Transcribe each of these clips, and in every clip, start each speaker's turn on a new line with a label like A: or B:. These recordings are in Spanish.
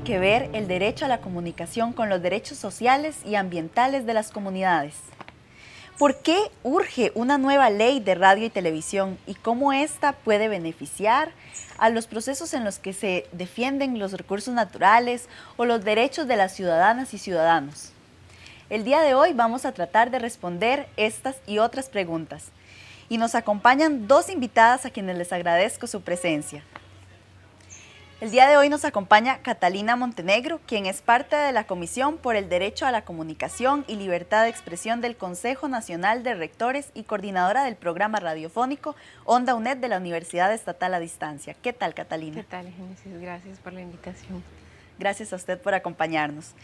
A: que ver el derecho a la comunicación con los derechos sociales y ambientales de las comunidades? ¿Por qué urge una nueva ley de radio y televisión y cómo ésta puede beneficiar a los procesos en los que se defienden los recursos naturales o los derechos de las ciudadanas y ciudadanos? El día de hoy vamos a tratar de responder estas y otras preguntas. Y nos acompañan dos invitadas a quienes les agradezco su presencia. El día de hoy nos acompaña Catalina Montenegro, quien es parte de la Comisión por el Derecho a la Comunicación y Libertad de Expresión del Consejo Nacional de Rectores y coordinadora del programa radiofónico Onda UNED de la Universidad Estatal a Distancia. ¿Qué tal, Catalina?
B: ¿Qué tal, Génesis? Gracias por la invitación.
A: Gracias a usted por acompañarnos.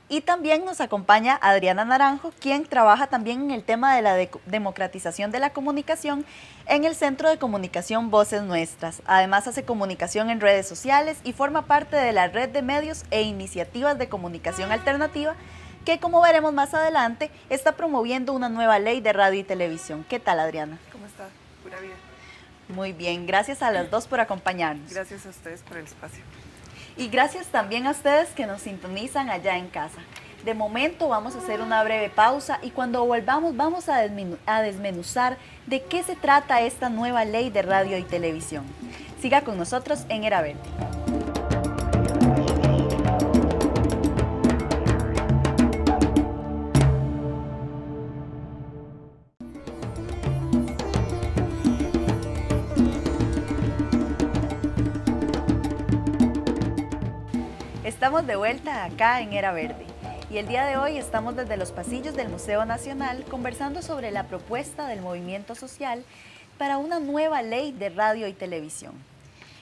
A: Y también nos acompaña Adriana Naranjo, quien trabaja también en el tema de la democratización de la comunicación en el Centro de Comunicación Voces Nuestras. Además hace comunicación en redes sociales y forma parte de la red de medios e iniciativas de comunicación alternativa que, como veremos más adelante, está promoviendo una nueva ley de radio y televisión. ¿Qué tal, Adriana?
C: ¿Cómo está? Pura vida.
A: Muy bien, gracias a las dos por acompañarnos.
C: Gracias a ustedes por el espacio.
A: Y gracias también a ustedes que nos sintonizan allá en casa. De momento vamos a hacer una breve pausa y cuando volvamos vamos a desmenuzar de qué se trata esta nueva ley de radio y televisión. Siga con nosotros en Era Verde. Estamos de vuelta acá en Era Verde y el día de hoy estamos desde los pasillos del Museo Nacional conversando sobre la propuesta del movimiento social para una nueva ley de radio y televisión.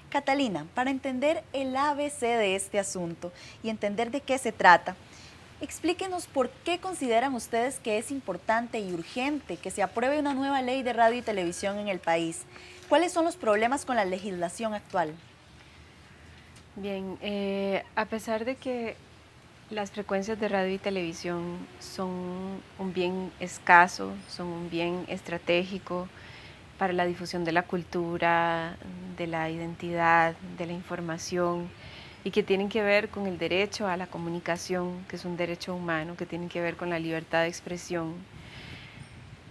A: Catalina, para entender el ABC de este asunto y entender de qué se trata, explíquenos por qué consideran ustedes que es importante y urgente que se apruebe una nueva ley de radio y televisión en el país. ¿Cuáles son los problemas con la legislación actual?
B: Bien, a pesar de que las frecuencias de radio y televisión son un bien escaso, son un bien estratégico para la difusión de la cultura, de la identidad, de la información y que tienen que ver con el derecho a la comunicación, que es un derecho humano, que tienen que ver con la libertad de expresión.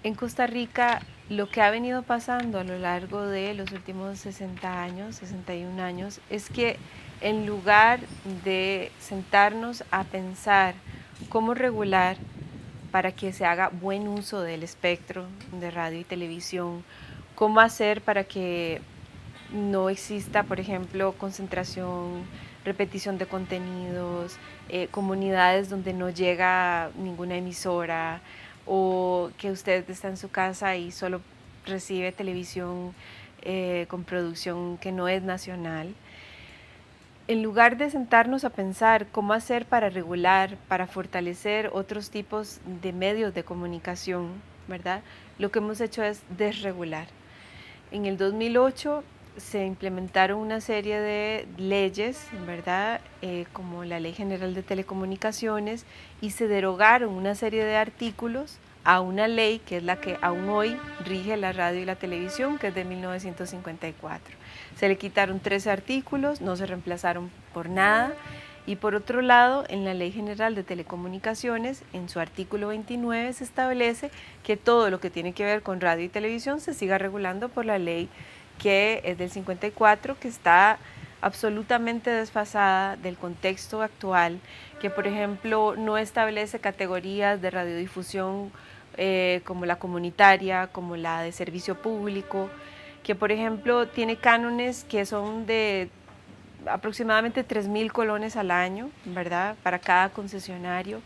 B: En Costa Rica, lo que ha venido pasando a lo largo de los últimos 60 años, 61 años, es que en lugar de sentarnos a pensar cómo regular para que se haga buen uso del espectro de radio y televisión, cómo hacer para que no exista, por ejemplo, concentración, repetición de contenidos, comunidades donde no llega ninguna emisora, o que usted está en su casa y solo recibe televisión con producción que no es nacional. En lugar de sentarnos a pensar cómo hacer para regular, para fortalecer otros tipos de medios de comunicación, ¿verdad? Lo que hemos hecho es desregular. En el 2008 se implementaron una serie de leyes, ¿verdad? Como la Ley General de Telecomunicaciones, y se derogaron una serie de artículos a una ley que es la que aún hoy rige la radio y la televisión, que es de 1954. Se le quitaron 13 artículos, no se reemplazaron por nada. Y por otro lado, en la Ley General de Telecomunicaciones, en su artículo 29, se establece que todo lo que tiene que ver con radio y televisión se siga regulando por la ley que es del 54, que está absolutamente desfasada del contexto actual, que por ejemplo no establece categorías de radiodifusión como la comunitaria, como la de servicio público, que por ejemplo tiene cánones que son de aproximadamente 3.000 colones al año, ¿verdad? Para cada concesionario,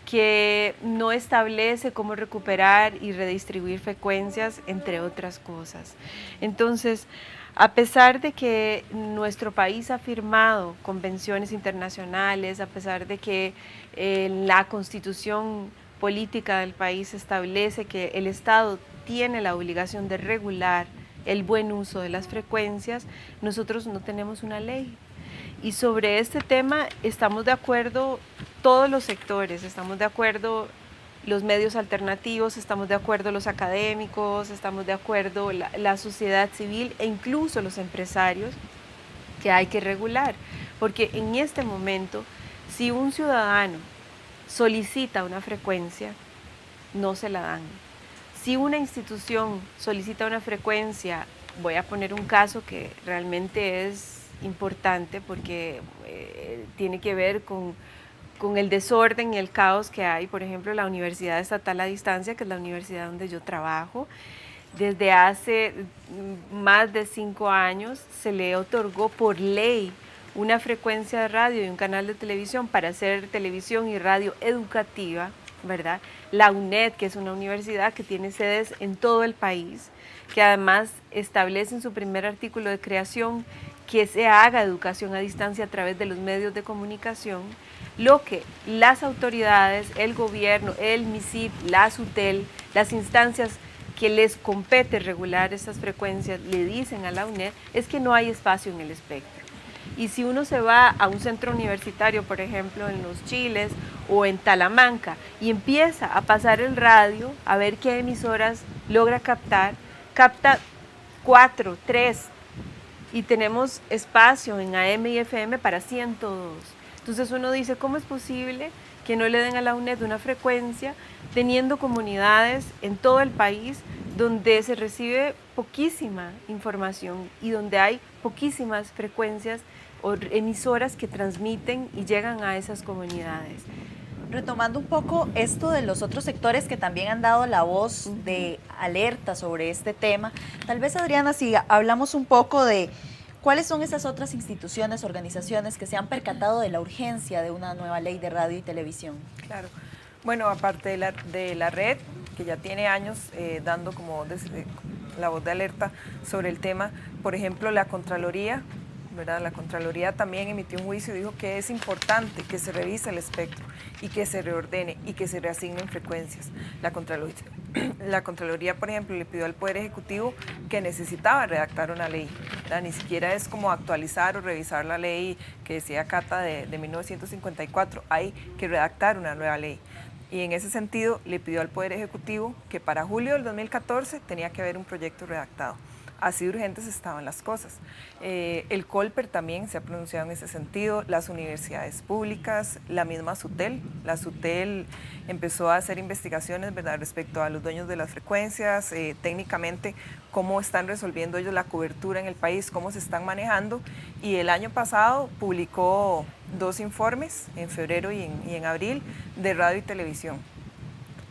B: que no establece cómo recuperar y redistribuir frecuencias, entre otras cosas. Entonces, a pesar de que nuestro país ha firmado convenciones internacionales, a pesar de que la constitución política del país establece que el Estado tiene la obligación de regular el buen uso de las frecuencias, nosotros no tenemos una ley. Y sobre este tema estamos de acuerdo todos los sectores, estamos de acuerdo los medios alternativos, estamos de acuerdo los académicos, estamos de acuerdo la sociedad civil e incluso los empresarios, que hay que regular, porque en este momento, si un ciudadano solicita una frecuencia, no se la dan. Si una institución solicita una frecuencia, voy a poner un caso que realmente es importante porque tiene que ver con el desorden y el caos que hay. Por ejemplo, la Universidad Estatal a Distancia, que es la universidad donde yo trabajo, desde hace más de 5 años se le otorgó por ley una frecuencia de radio y un canal de televisión para hacer televisión y radio educativa, ¿verdad? La UNED, que es una universidad que tiene sedes en todo el país, que además establece en su primer artículo de creación que se haga educación a distancia a través de los medios de comunicación, lo que las autoridades, el gobierno, el MISIP, la SUTEL, las instancias que les compete regular estas frecuencias le dicen a la UNED es que no hay espacio en el espectro. Y si uno se va a un centro universitario, por ejemplo, en Los Chiles o en Talamanca, y empieza a pasar el radio, a ver qué emisoras logra captar, capta 4, 3, y tenemos espacio en AM y FM para 102. Entonces uno dice, ¿cómo es posible que no le den a la UNED una frecuencia teniendo comunidades en todo el país donde se recibe poquísima información y donde hay poquísimas frecuencias o emisoras que transmiten y llegan a esas comunidades?
A: Retomando un poco esto de los otros sectores que también han dado la voz de alerta sobre este tema, tal vez, Adriana, si hablamos un poco de cuáles son esas otras instituciones, organizaciones que se han percatado de la urgencia de una nueva ley de radio y televisión.
C: Claro. Bueno, aparte de la red, que ya tiene años dando como la voz de alerta sobre el tema, por ejemplo, la Contraloría, ¿verdad? La Contraloría también emitió un juicio y dijo que es importante que se revise el espectro y que se reordene y que se reasignen frecuencias. La Contraloría, por ejemplo, le pidió al Poder Ejecutivo que necesitaba redactar una ley, ¿verdad? Ni siquiera es como actualizar o revisar la ley que decía Cata de 1954, hay que redactar una nueva ley. Y en ese sentido le pidió al Poder Ejecutivo que para julio del 2014 tenía que haber un proyecto redactado. Así urgentes estaban las cosas. El Colper también se ha pronunciado en ese sentido, las universidades públicas, la misma SUTEL. La SUTEL empezó a hacer investigaciones, ¿verdad?, respecto a los dueños de las frecuencias, técnicamente cómo están resolviendo ellos la cobertura en el país, cómo se están manejando. Y el año pasado publicó 2 informes, en febrero y en abril, de radio y televisión.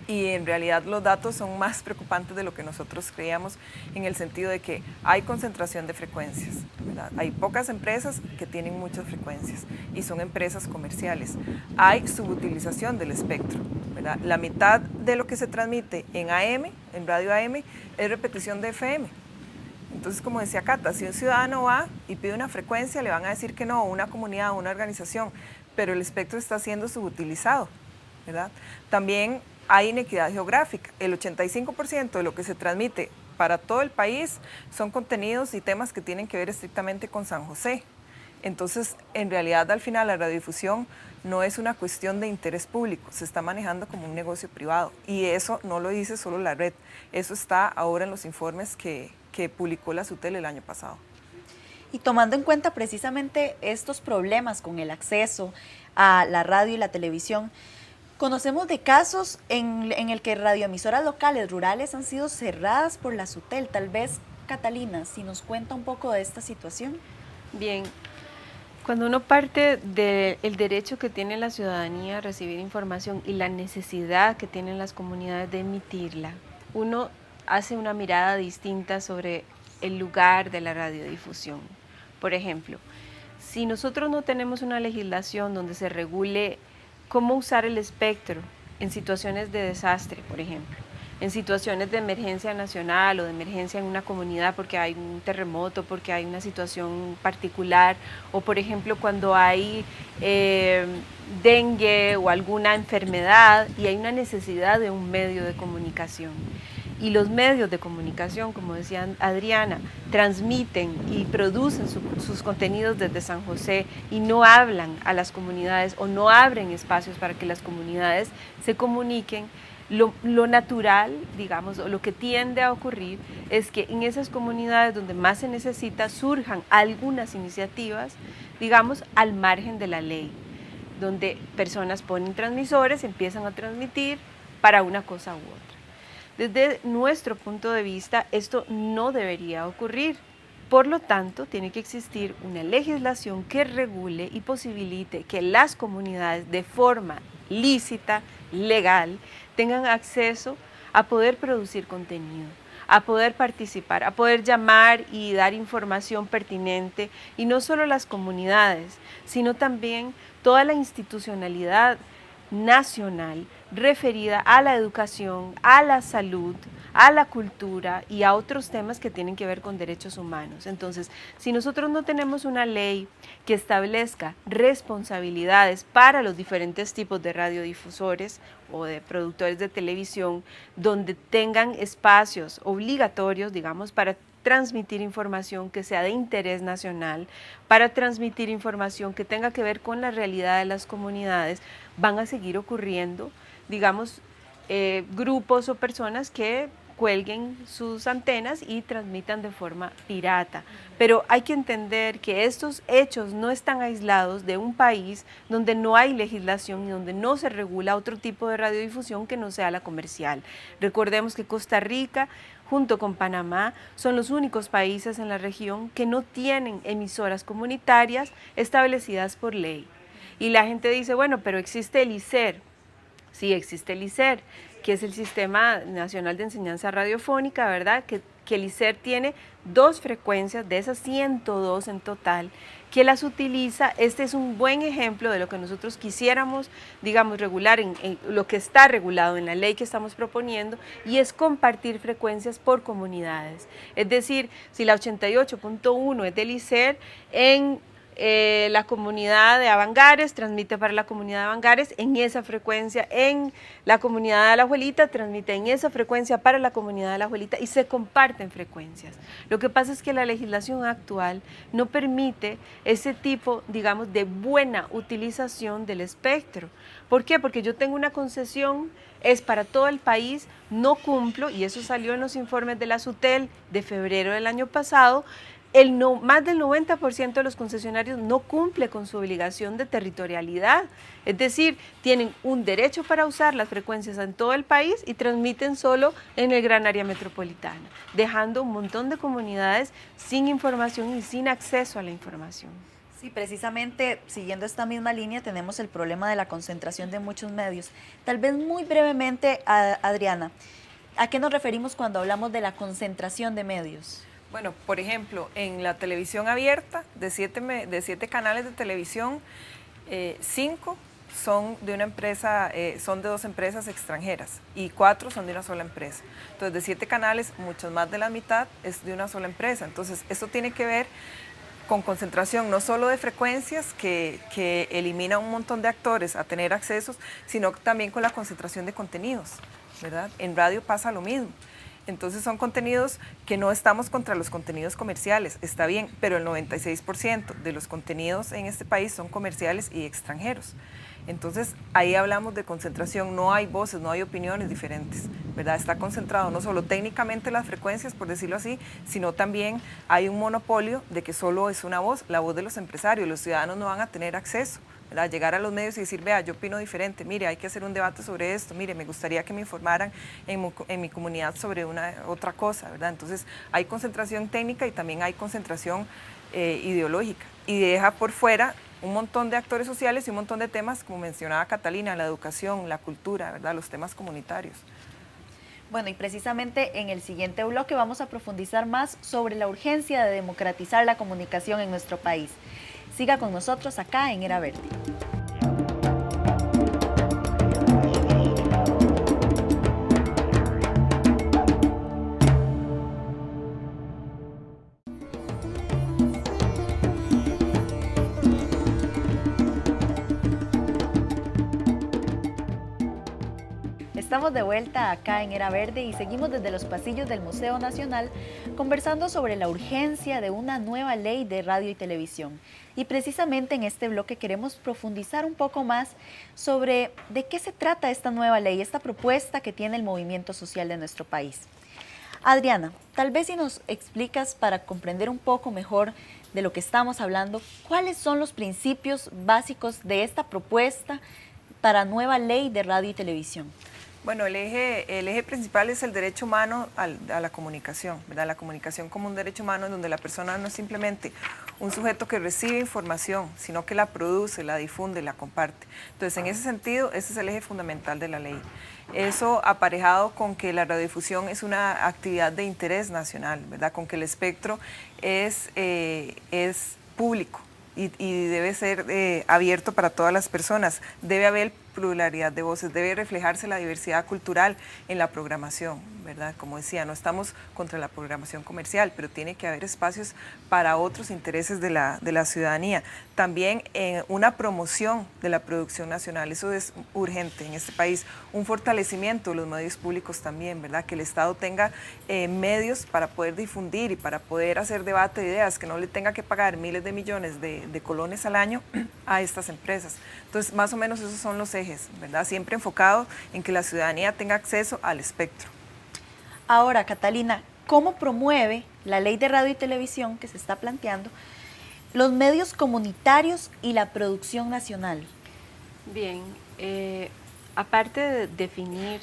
C: Y en realidad los datos son más preocupantes de lo que nosotros creíamos, en el sentido de que hay concentración de frecuencias, ¿verdad? Hay pocas empresas que tienen muchas frecuencias y son empresas comerciales. Hay subutilización del espectro, ¿verdad? La mitad de lo que se transmite en AM, en radio AM, es repetición de FM. Entonces, como decía Cata, si un ciudadano va y pide una frecuencia, le van a decir que no, una comunidad o una organización, pero el espectro está siendo subutilizado, ¿verdad? También hay inequidad geográfica. El 85% de lo que se transmite para todo el país son contenidos y temas que tienen que ver estrictamente con San José. Entonces, en realidad, al final, la radiodifusión no es una cuestión de interés público, se está manejando como un negocio privado. Y eso no lo dice solo la red, eso está ahora en los informes que publicó la SUTEL el año pasado.
A: Y tomando en cuenta precisamente estos problemas con el acceso a la radio y la televisión, conocemos de casos en el que radioemisoras locales, rurales, han sido cerradas por la SUTEL. Tal vez, Catalina, si nos cuenta un poco de esta situación.
B: Bien, cuando uno parte del derecho que tiene la ciudadanía a recibir información y la necesidad que tienen las comunidades de emitirla, uno hace una mirada distinta sobre el lugar de la radiodifusión. Por ejemplo, si nosotros no tenemos una legislación donde se regule cómo usar el espectro en situaciones de desastre, por ejemplo, en situaciones de emergencia nacional o de emergencia en una comunidad porque hay un terremoto, porque hay una situación particular, o por ejemplo cuando hay dengue o alguna enfermedad y hay una necesidad de un medio de comunicación. Y los medios de comunicación, como decía Adriana, transmiten y producen sus contenidos desde San José y no hablan a las comunidades o no abren espacios para que las comunidades se comuniquen. Lo natural, digamos, o lo que tiende a ocurrir es que en esas comunidades donde más se necesita surjan algunas iniciativas, digamos, al margen de la ley, donde personas ponen transmisores, empiezan a transmitir para una cosa u otra. Desde nuestro punto de vista, esto no debería ocurrir. Por lo tanto, tiene que existir una legislación que regule y posibilite que las comunidades de forma lícita, legal, tengan acceso a poder producir contenido, a poder participar, a poder llamar y dar información pertinente, y no solo las comunidades, sino también toda la institucionalidad nacional referida a la educación, a la salud, a la cultura y a otros temas que tienen que ver con derechos humanos. Entonces, si nosotros no tenemos una ley que establezca responsabilidades para los diferentes tipos de radiodifusores o de productores de televisión, donde tengan espacios obligatorios, digamos, para transmitir información que sea de interés nacional, para transmitir información que tenga que ver con la realidad de las comunidades, van a seguir ocurriendo, digamos, grupos o personas que cuelguen sus antenas y transmitan de forma pirata. Pero hay que entender que estos hechos no están aislados de un país donde no hay legislación y donde no se regula otro tipo de radiodifusión que no sea la comercial. Recordemos que Costa Rica, junto con Panamá, son los únicos países en la región que no tienen emisoras comunitarias establecidas por ley. Y la gente dice, bueno, pero existe el ISER. Sí, existe el ISER, que es el Sistema Nacional de Enseñanza Radiofónica, ¿verdad? Que el ISER tiene 2 frecuencias, de esas 102 en total, que las utiliza. Este es un buen ejemplo de lo que nosotros quisiéramos, digamos, regular en lo que está regulado en la ley que estamos proponiendo, y es compartir frecuencias por comunidades. Es decir, si la 88.1 es del ISER, en la comunidad de Avangares transmite para la comunidad de Avangares en esa frecuencia, en la comunidad de Alajuelita transmite en esa frecuencia para la comunidad de Alajuelita, y se comparten frecuencias. Lo que pasa es que la legislación actual no permite ese tipo, digamos, de buena utilización del espectro. ¿Por qué? Porque yo tengo una concesión, es para todo el país, no cumplo, y eso salió en los informes de la SUTEL de febrero del año pasado. Más del 90% de los concesionarios no cumple con su obligación de territorialidad, es decir, tienen un derecho para usar las frecuencias en todo el país y transmiten solo en el gran área metropolitana, dejando un montón de comunidades sin información y sin acceso a la información.
A: Sí, precisamente siguiendo esta misma línea tenemos el problema de la concentración de muchos medios. Tal vez muy brevemente, Adriana, ¿a qué nos referimos cuando hablamos de la concentración de medios?
C: Bueno, por ejemplo, en la televisión abierta, de 7 canales de televisión, 5 son de una empresa, son de 2 empresas extranjeras, y 4 son de una sola empresa. Entonces, de 7 canales, mucho más de la mitad es de una sola empresa. Entonces, esto tiene que ver con concentración no solo de frecuencias que elimina un montón de actores a tener accesos, sino también con la concentración de contenidos, ¿verdad? En radio pasa lo mismo. Entonces son contenidos que no estamos contra los contenidos comerciales, está bien, pero el 96% de los contenidos en este país son comerciales y extranjeros. Entonces ahí hablamos de concentración, no hay voces, no hay opiniones diferentes, ¿verdad? Está concentrado no solo técnicamente las frecuencias, por decirlo así, sino también hay un monopolio de que solo es una voz, la voz de los empresarios. Los ciudadanos no van a tener acceso, ¿verdad? Llegar a los medios y decir, vea, yo opino diferente, mire, hay que hacer un debate sobre esto, mire, me gustaría que me informaran en mi comunidad sobre otra cosa, ¿verdad? Entonces hay concentración técnica y también hay concentración ideológica, y deja por fuera un montón de actores sociales y un montón de temas, como mencionaba Catalina, la educación, la cultura, ¿verdad? Los temas comunitarios.
A: Bueno, y precisamente en el siguiente bloque vamos a profundizar más sobre la urgencia de democratizar la comunicación en nuestro país. Siga con nosotros acá en Era Verde. Estamos de vuelta acá en Era Verde y seguimos desde los pasillos del Museo Nacional conversando sobre la urgencia de una nueva ley de radio y televisión. Y precisamente en este bloque queremos profundizar un poco más sobre de qué se trata esta nueva ley, esta propuesta que tiene el movimiento social de nuestro país. Adriana, tal vez si nos explicas para comprender un poco mejor de lo que estamos hablando, ¿cuáles son los principios básicos de esta propuesta para nueva ley de radio y televisión?
C: Bueno, el eje principal es el derecho humano a la comunicación, ¿verdad? La comunicación como un derecho humano en donde la persona no es simplemente un sujeto que recibe información, sino que la produce, la difunde, la comparte. Entonces, en ese sentido, ese es el eje fundamental de la ley. Eso aparejado con que la radiodifusión es una actividad de interés nacional, ¿verdad? Con que el espectro es público y debe ser abierto para todas las personas. Debe haber pluralidad de voces, debe reflejarse la diversidad cultural en la programación, ¿verdad? Como decía, no estamos contra la programación comercial, pero tiene que haber espacios para otros intereses de la ciudadanía. También una promoción de la producción nacional, eso es urgente en este país. Un fortalecimiento de los medios públicos también, ¿verdad? Que el Estado tenga medios para poder difundir y para poder hacer debate de ideas, que no le tenga que pagar miles de millones de colones al año a estas empresas. Entonces, más o menos esos son los ejes, ¿verdad? Siempre enfocado en que la ciudadanía tenga acceso al espectro.
A: Ahora, Catalina, ¿cómo promueve la ley de radio y televisión que se está planteando los medios comunitarios y la producción nacional?
B: Bien, aparte de definir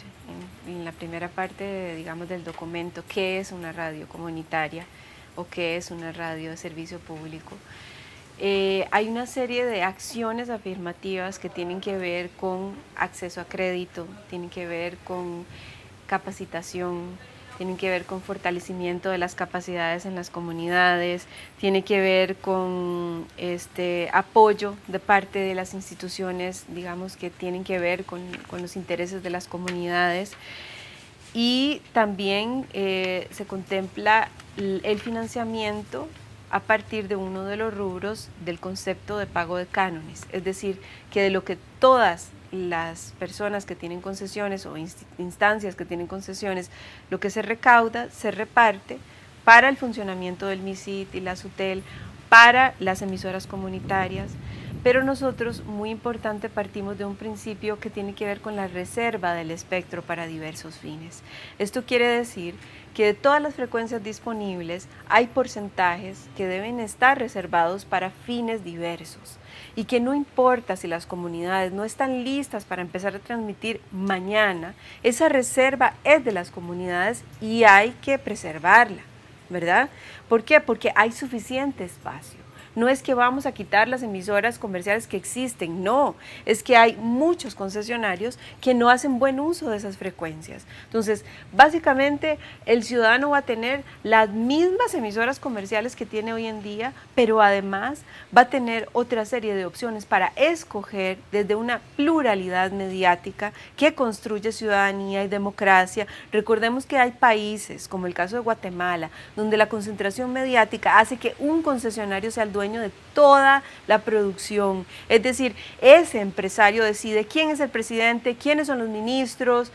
B: en la primera parte, digamos, del documento qué es una radio comunitaria o qué es una radio de servicio público, hay una serie de acciones afirmativas que tienen que ver con acceso a crédito, tienen que ver con capacitación, tienen que ver con fortalecimiento de las capacidades en las comunidades, tiene que ver con apoyo de parte de las instituciones, digamos, que tienen que ver con los intereses de las comunidades. Y también se contempla el financiamiento a partir de uno de los rubros del concepto de pago de cánones, es decir, que de lo que todas las personas que tienen concesiones o instancias que tienen concesiones, lo que se recauda se reparte para el funcionamiento del MISIT y la SUTEL, para las emisoras comunitarias, pero nosotros, muy importante, partimos de un principio que tiene que ver con la reserva del espectro para diversos fines. Esto quiere decir que de todas las frecuencias disponibles hay porcentajes que deben estar reservados para fines diversos y que no importa si las comunidades no están listas para empezar a transmitir mañana, esa reserva es de las comunidades y hay que preservarla, ¿verdad? ¿Por qué? Porque hay suficiente espacio. No es que vamos a quitar las emisoras comerciales que existen, no, es que hay muchos concesionarios que no hacen buen uso de esas frecuencias. Entonces, básicamente, el ciudadano va a tener las mismas emisoras comerciales que tiene hoy en día, pero además va a tener otra serie de opciones para escoger desde una pluralidad mediática que construye ciudadanía y democracia. Recordemos que hay países, como el caso de Guatemala, donde la concentración mediática hace que un concesionario sea el dueño de toda la producción, es decir, ese empresario decide quién es el presidente, quiénes son los ministros,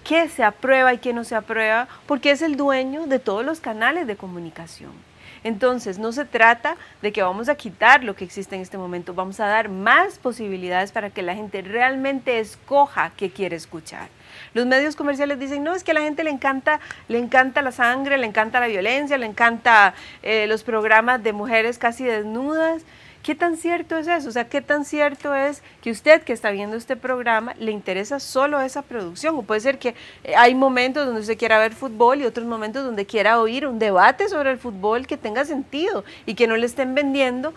B: qué se aprueba y qué no se aprueba, porque es el dueño de todos los canales de comunicación. Entonces, no se trata de que vamos a quitar lo que existe en este momento, vamos a dar más posibilidades para que la gente realmente escoja qué quiere escuchar. Los medios comerciales dicen, no, es que a la gente le encanta la sangre, le encanta la violencia, le encanta los programas de mujeres casi desnudas. ¿Qué tan cierto es eso? O sea, ¿qué tan cierto es que usted que está viendo este programa le interesa solo esa producción? O puede ser que hay momentos donde usted quiera ver fútbol y otros momentos donde quiera oír un debate sobre el fútbol que tenga sentido y que no le estén vendiendo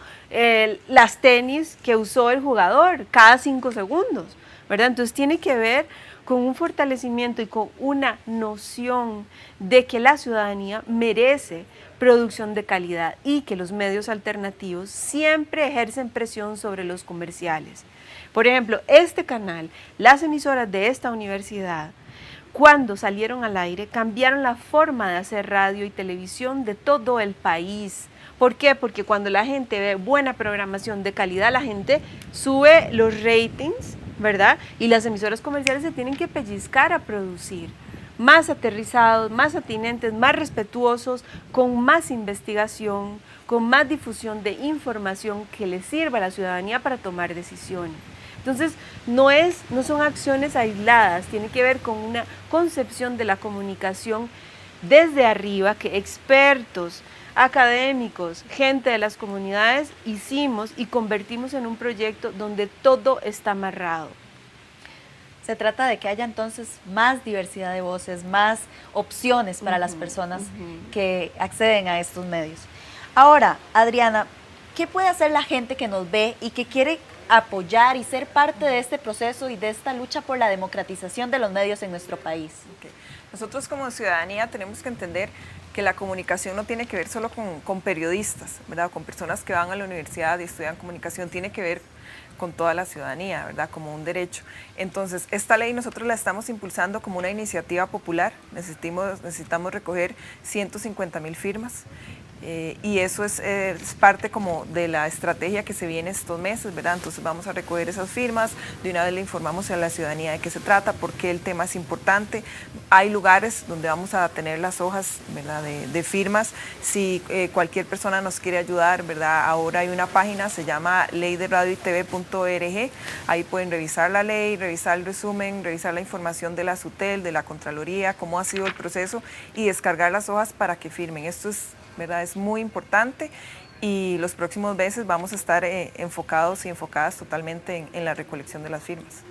B: las tenis que usó el jugador cada 5 segundos, ¿verdad? Entonces tiene que ver con un fortalecimiento y con una noción de que la ciudadanía merece producción de calidad y que los medios alternativos siempre ejercen presión sobre los comerciales. Por ejemplo, este canal, las emisoras de esta universidad, cuando salieron al aire, cambiaron la forma de hacer radio y televisión de todo el país. ¿Por qué? Porque cuando la gente ve buena programación de calidad, la gente sube los ratings ¿verdad? Y las emisoras comerciales se tienen que pellizcar a producir más aterrizados, más atinentes, más respetuosos, con más investigación, con más difusión de información que le sirva a la ciudadanía para tomar decisiones. Entonces, no son acciones aisladas, tiene que ver con una concepción de la comunicación desde arriba que expertos, académicos, gente de las comunidades hicimos y convertimos en un proyecto donde todo está amarrado.
A: Se trata de que haya entonces más diversidad de voces, más opciones para las personas que acceden a estos medios. Ahora, Adriana, ¿qué puede hacer la gente que nos ve y que quiere apoyar y ser parte de este proceso y de esta lucha por la democratización de los medios en nuestro país?
C: Nosotros como ciudadanía tenemos que entender que la comunicación no tiene que ver solo con periodistas, ¿verdad? Con personas que van a la universidad y estudian comunicación, tiene que ver con toda la ciudadanía, ¿verdad? Como un derecho. Entonces, esta ley nosotros la estamos impulsando como una iniciativa popular, necesitamos recoger 150,000 firmas. Y eso es parte como de la estrategia que se viene estos meses, ¿verdad? Entonces vamos a recoger esas firmas, de una vez le informamos a la ciudadanía de qué se trata, por qué el tema es importante. Hay lugares donde vamos a tener las hojas, ¿verdad? de firmas. Si cualquier persona nos quiere ayudar, ¿verdad? Ahora hay una página, se llama leyderadioytv.org, ahí pueden revisar la ley, revisar el resumen, revisar la información de la SUTEL, de la Contraloría, cómo ha sido el proceso y descargar las hojas para que firmen. Esto es, ¿verdad? Es muy importante y los próximos meses vamos a estar enfocados y enfocadas totalmente en la recolección de las firmas.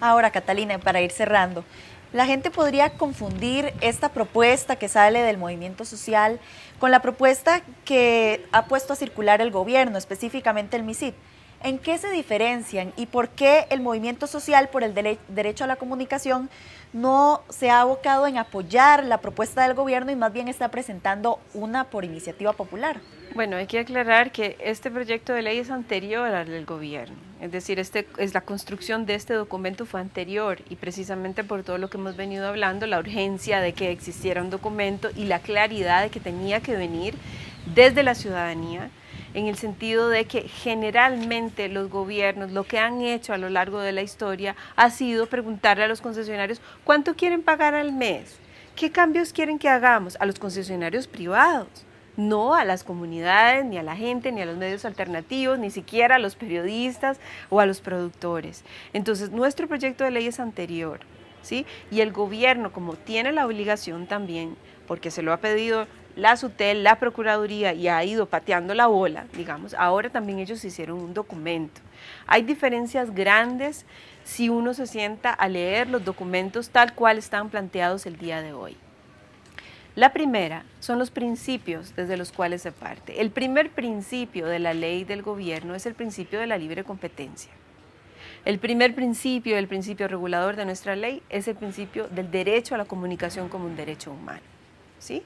A: Ahora, Catalina, para ir cerrando, la gente podría confundir esta propuesta que sale del movimiento social con la propuesta que ha puesto a circular el gobierno, específicamente el MISIT. ¿En qué se diferencian y por qué el movimiento social por el derecho a la comunicación no se ha abocado en apoyar la propuesta del gobierno y más bien está presentando una por iniciativa popular?
B: Bueno, hay que aclarar que este proyecto de ley es anterior al del gobierno, es decir, la construcción de este documento fue anterior y precisamente por todo lo que hemos venido hablando, la urgencia de que existiera un documento y la claridad de que tenía que venir desde la ciudadanía, en el sentido de que generalmente los gobiernos lo que han hecho a lo largo de la historia ha sido preguntarle a los concesionarios cuánto quieren pagar al mes, qué cambios quieren que hagamos a los concesionarios privados, no a las comunidades, ni a la gente, ni a los medios alternativos, ni siquiera a los periodistas o a los productores. Entonces, nuestro proyecto de ley es anterior, ¿sí? Y el gobierno, como tiene la obligación también, porque se lo ha pedido la SUTEL, la Procuraduría y ha ido pateando la bola, digamos, ahora también ellos hicieron un documento. Hay diferencias grandes si uno se sienta a leer los documentos tal cual están planteados el día de hoy. La primera son los principios desde los cuales se parte. El primer principio de la ley del gobierno es el principio de la libre competencia. El primer principio, el principio regulador de nuestra ley es el principio del derecho a la comunicación como un derecho humano, ¿sí?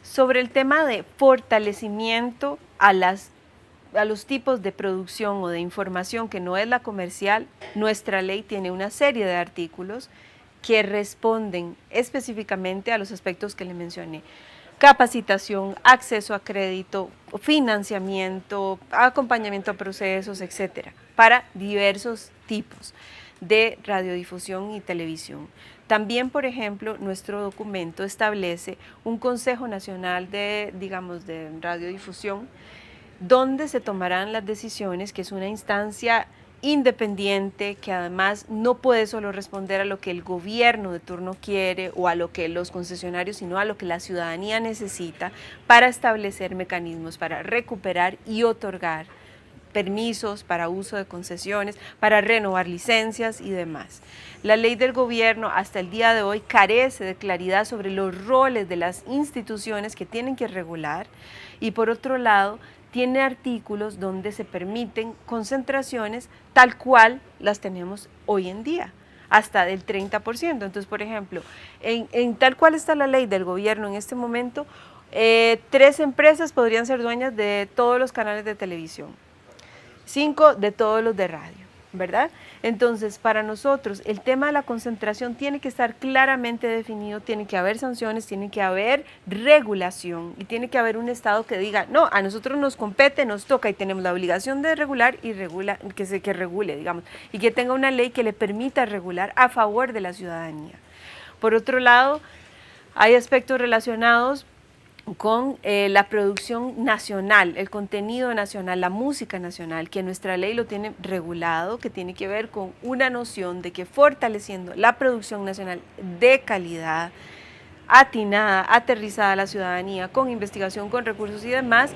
B: Sobre el tema de fortalecimiento a los tipos de producción o de información que no es la comercial, nuestra ley tiene una serie de artículos que responden específicamente a los aspectos que le mencioné. Capacitación, acceso a crédito, financiamiento, acompañamiento a procesos, etcétera, para diversos tipos de radiodifusión y televisión. También, por ejemplo, nuestro documento establece un Consejo Nacional de Radiodifusión, donde se tomarán las decisiones, que es una instancia independiente que además no puede solo responder a lo que el gobierno de turno quiere o a lo que los concesionarios, sino a lo que la ciudadanía necesita para establecer mecanismos para recuperar y otorgar permisos para uso de concesiones, para renovar licencias y demás. La ley del gobierno hasta el día de hoy carece de claridad sobre los roles de las instituciones que tienen que regular y por otro lado tiene artículos donde se permiten concentraciones tal cual las tenemos hoy en día, hasta del 30%. Entonces, por ejemplo, en tal cual está la ley del gobierno en este momento, 3 empresas podrían ser dueñas de todos los canales de televisión, 5 de todos los de radio, ¿verdad? Entonces, para nosotros, el tema de la concentración tiene que estar claramente definido, tiene que haber sanciones, tiene que haber regulación y tiene que haber un Estado que diga, no, a nosotros nos compete, nos toca y tenemos la obligación de regular y que regule, digamos, y que tenga una ley que le permita regular a favor de la ciudadanía. Por otro lado, hay aspectos relacionados con la producción nacional, el contenido nacional, la música nacional, que nuestra ley lo tiene regulado, que tiene que ver con una noción de que fortaleciendo la producción nacional de calidad, atinada, aterrizada a la ciudadanía, con investigación, con recursos y demás,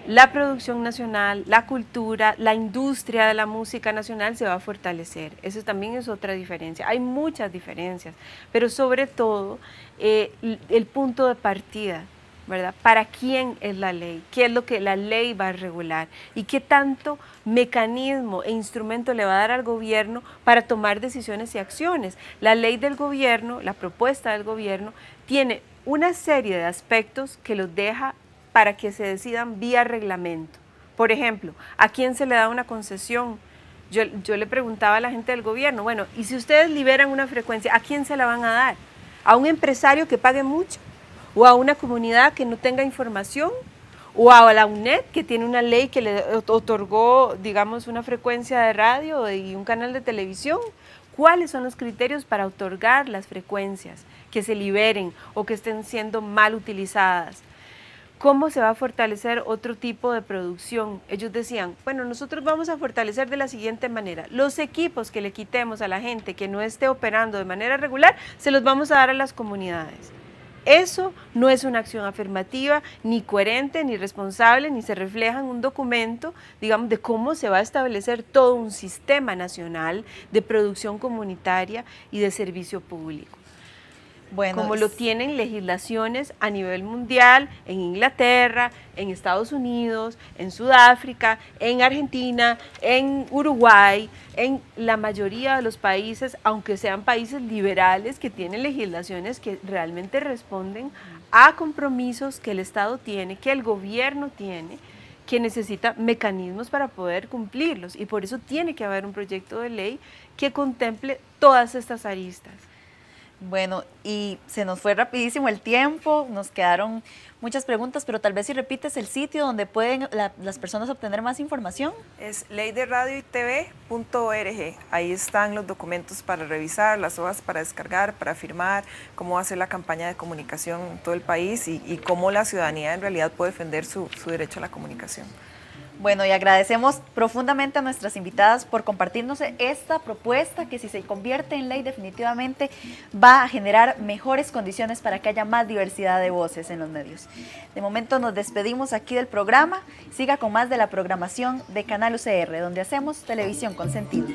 B: la producción nacional, la cultura, la industria de la música nacional se va a fortalecer. Eso también es otra diferencia. Hay muchas diferencias, pero sobre todo el punto de partida, ¿verdad? ¿Para quién es la ley? ¿Qué es lo que la ley va a regular? ¿Y qué tanto mecanismo e instrumento le va a dar al gobierno para tomar decisiones y acciones? La ley del gobierno, la propuesta del gobierno, tiene una serie de aspectos que los deja para que se decidan vía reglamento. Por ejemplo, ¿a quién se le da una concesión? Yo le preguntaba a la gente del gobierno, bueno, ¿y si ustedes liberan una frecuencia, a quién se la van a dar? ¿A un empresario que pague mucho? ¿O a una comunidad que no tenga información? ¿O a la UNED, que tiene una ley que le otorgó, digamos, una frecuencia de radio y un canal de televisión? ¿Cuáles son los criterios para otorgar las frecuencias que se liberen o que estén siendo mal utilizadas? ¿Cómo se va a fortalecer otro tipo de producción? Ellos decían, bueno, nosotros vamos a fortalecer de la siguiente manera. Los equipos que le quitemos a la gente que no esté operando de manera regular, se los vamos a dar a las comunidades. Eso no es una acción afirmativa, ni coherente, ni responsable, ni se refleja en un documento, digamos, de cómo se va a establecer todo un sistema nacional de producción comunitaria y de servicio público. Bueno, como lo tienen legislaciones a nivel mundial, en Inglaterra, en Estados Unidos, en Sudáfrica, en Argentina, en Uruguay, en la mayoría de los países, aunque sean países liberales que tienen legislaciones que realmente responden a compromisos que el Estado tiene, que el gobierno tiene, que necesita mecanismos para poder cumplirlos, y por eso tiene que haber un proyecto de ley que contemple todas estas aristas.
A: Bueno, y se nos fue rapidísimo el tiempo, nos quedaron muchas preguntas, pero tal vez si repites el sitio donde pueden las personas obtener más información.
C: Es leyderadioytv.org. Ahí están los documentos para revisar, las hojas para descargar, para firmar, cómo hacer la campaña de comunicación en todo el país y cómo la ciudadanía en realidad puede defender su derecho a la comunicación.
A: Bueno, y agradecemos profundamente a nuestras invitadas por compartirnos esta propuesta que, si se convierte en ley, definitivamente va a generar mejores condiciones para que haya más diversidad de voces en los medios. De momento nos despedimos aquí del programa. Siga con más de la programación de Canal UCR, donde hacemos televisión con sentido.